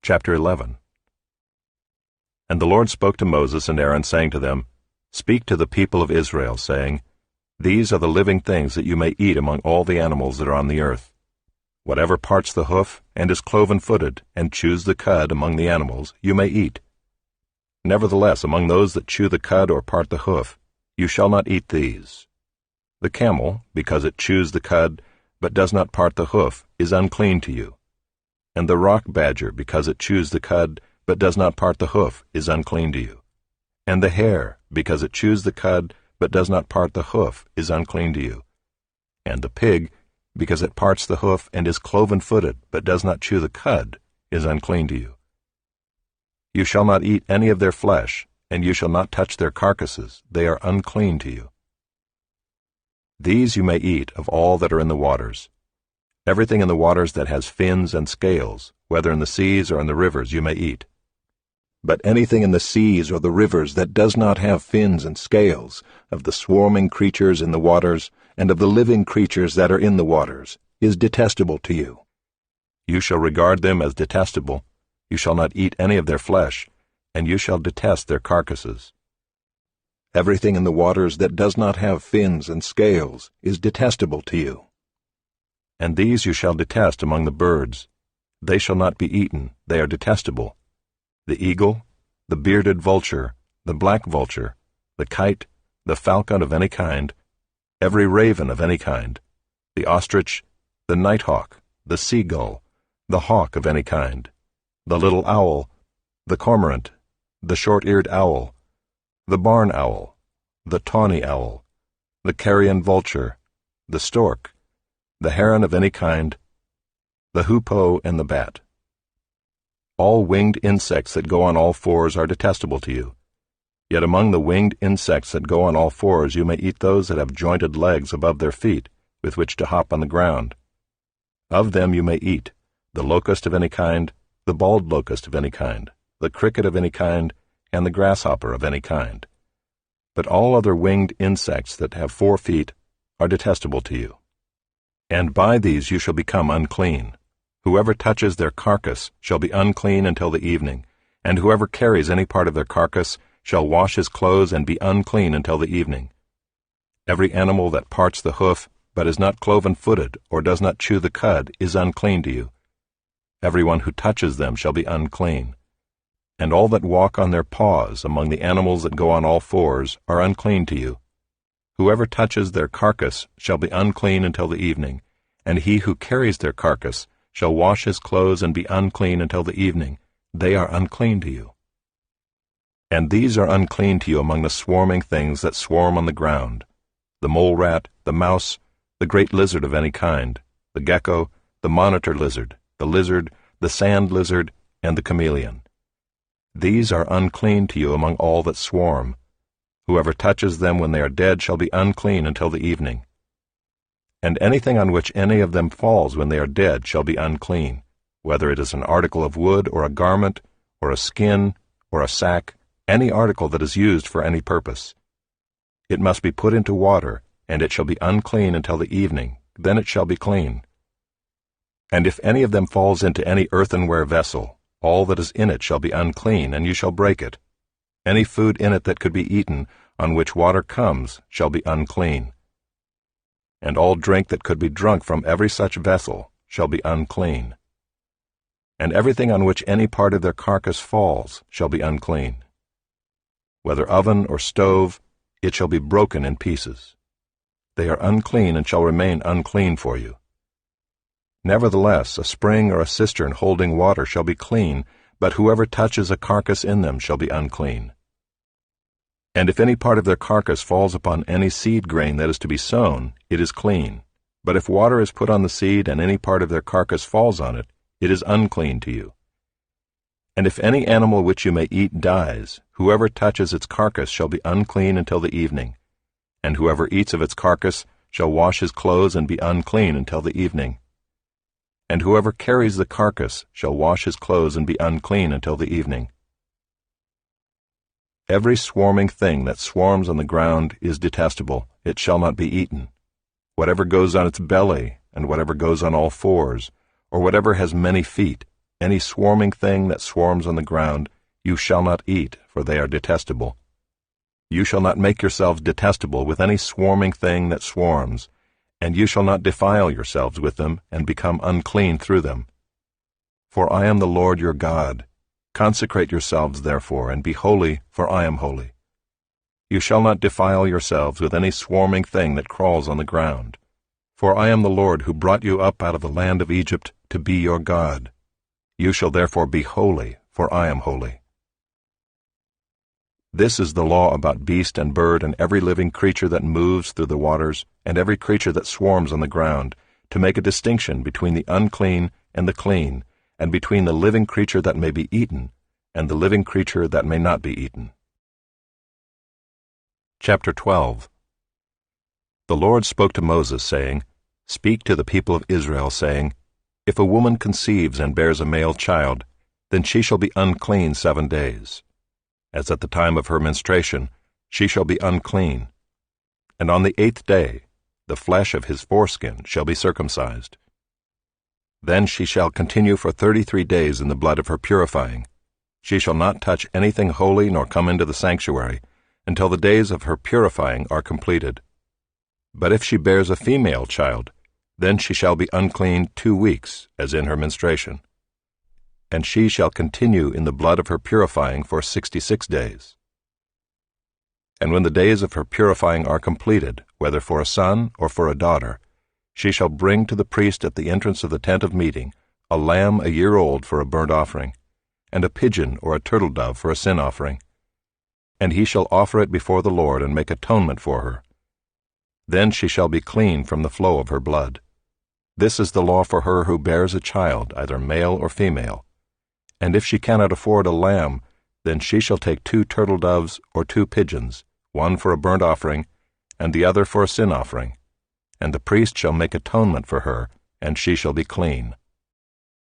Chapter 11. And the Lord spoke to Moses and Aaron, saying to them, Speak to the people of Israel, saying, These are the living things that you may eat among all the animals that are on the earth. Whatever parts the hoof, and is cloven-footed, and chews the cud among the animals, you may eat. Nevertheless, among those that chew the cud or part the hoof, you shall not eat these. The camel, because it chews the cud, but does not part the hoof, is unclean to you. And the rock badger, because it chews the cud, but does not part the hoof, is unclean to you. And the hare, because it chews the cud, but does not part the hoof, is unclean to you. And the pig, because it parts the hoof and is cloven-footed, but does not chew the cud, is unclean to you. You shall not eat any of their flesh, and you shall not touch their carcasses, they are unclean to you. These you may eat of all that are in the waters. Everything in the waters that has fins and scales, whether in the seas or in the rivers, you may eat. But anything in the seas or the rivers that does not have fins and scales, of the swarming creatures in the waters, and of the living creatures that are in the waters, is detestable to you. You shall regard them as detestable. You shall not eat any of their flesh, and you shall detest their carcasses. Everything in the waters that does not have fins and scales is detestable to you. And these you shall detest among the birds. They shall not be eaten, they are detestable. The eagle, the bearded vulture, the black vulture, the kite, the falcon of any kind, every raven of any kind, the ostrich, the nighthawk, the seagull, the hawk of any kind, the little owl, the cormorant, the short-eared owl, the barn owl, the tawny owl, the carrion vulture, the stork, the heron of any kind, the hoopoe and the bat. All winged insects that go on all fours are detestable to you. Yet among the winged insects that go on all fours you may eat those that have jointed legs above their feet, with which to hop on the ground. Of them you may eat the locust of any kind, the bald locust of any kind, the cricket of any kind, and the grasshopper of any kind. But all other winged insects that have 4 feet are detestable to you. And by these you shall become unclean. Whoever touches their carcass shall be unclean until the evening, and whoever carries any part of their carcass shall wash his clothes and be unclean until the evening. Every animal that parts the hoof, but is not cloven-footed, or does not chew the cud, is unclean to you. Everyone who touches them shall be unclean. And all that walk on their paws among the animals that go on all fours are unclean to you. Whoever touches their carcass shall be unclean until the evening, and he who carries their carcass shall wash his clothes and be unclean until the evening. They are unclean to you. And these are unclean to you among the swarming things that swarm on the ground, the mole rat, the mouse, the great lizard of any kind, the gecko, the monitor lizard, the sand lizard, and the chameleon. These are unclean to you among all that swarm. Whoever touches them when they are dead shall be unclean until the evening. And anything on which any of them falls when they are dead shall be unclean, whether it is an article of wood, or a garment, or a skin, or a sack, any article that is used for any purpose. It must be put into water, and it shall be unclean until the evening, then it shall be clean. And if any of them falls into any earthenware vessel, all that is in it shall be unclean, and you shall break it. Any food in it that could be eaten, on which water comes, shall be unclean. And all drink that could be drunk from every such vessel shall be unclean. And everything on which any part of their carcass falls shall be unclean. Whether oven or stove, it shall be broken in pieces. They are unclean and shall remain unclean for you. Nevertheless, a spring or a cistern holding water shall be clean, but whoever touches a carcass in them shall be unclean. And if any part of their carcass falls upon any seed grain that is to be sown, it is clean. But if water is put on the seed and any part of their carcass falls on it, it is unclean to you. And if any animal which you may eat dies, whoever touches its carcass shall be unclean until the evening. And whoever eats of its carcass shall wash his clothes and be unclean until the evening. And whoever carries the carcass shall wash his clothes and be unclean until the evening. Every swarming thing that swarms on the ground is detestable, it shall not be eaten. Whatever goes on its belly, and whatever goes on all fours, or whatever has many feet, Any swarming thing that swarms on the ground you shall not eat, for they are detestable. You shall not make yourselves detestable with any swarming thing that swarms, and you shall not defile yourselves with them and become unclean through them. For I am the Lord your God. Consecrate yourselves therefore, and be holy, for I am holy. You shall not defile yourselves with any swarming thing that crawls on the ground. For I am the Lord who brought you up out of the land of Egypt to be your God. You shall therefore be holy, for I am holy. This is the law about beast and bird and every living creature that moves through the waters and every creature that swarms on the ground, to make a distinction between the unclean and the clean, and between the living creature that may be eaten and the living creature that may not be eaten. Chapter 12. The Lord spoke to Moses, saying, Speak to the people of Israel, saying, If a woman conceives and bears a male child, then she shall be unclean 7 days. As at the time of her menstruation, she shall be unclean. And on the 8th day, the flesh of his foreskin shall be circumcised. Then she shall continue for 33 days in the blood of her purifying. She shall not touch anything holy nor come into the sanctuary, until the days of her purifying are completed. But if she bears a female child, then she shall be unclean 2 weeks, as in her menstruation. And she shall continue in the blood of her purifying for 66 days. And when the days of her purifying are completed, whether for a son or for a daughter, she shall bring to the priest at the entrance of the tent of meeting a lamb a year old for a burnt offering, and a pigeon or a turtle dove for a sin offering. And he shall offer it before the Lord and make atonement for her. Then she shall be clean from the flow of her blood. This is the law for her who bears a child, either male or female. And if she cannot afford a lamb, then she shall take 2 turtle doves or 2 pigeons, one for a burnt offering, and the other for a sin offering. And the priest shall make atonement for her, and she shall be clean.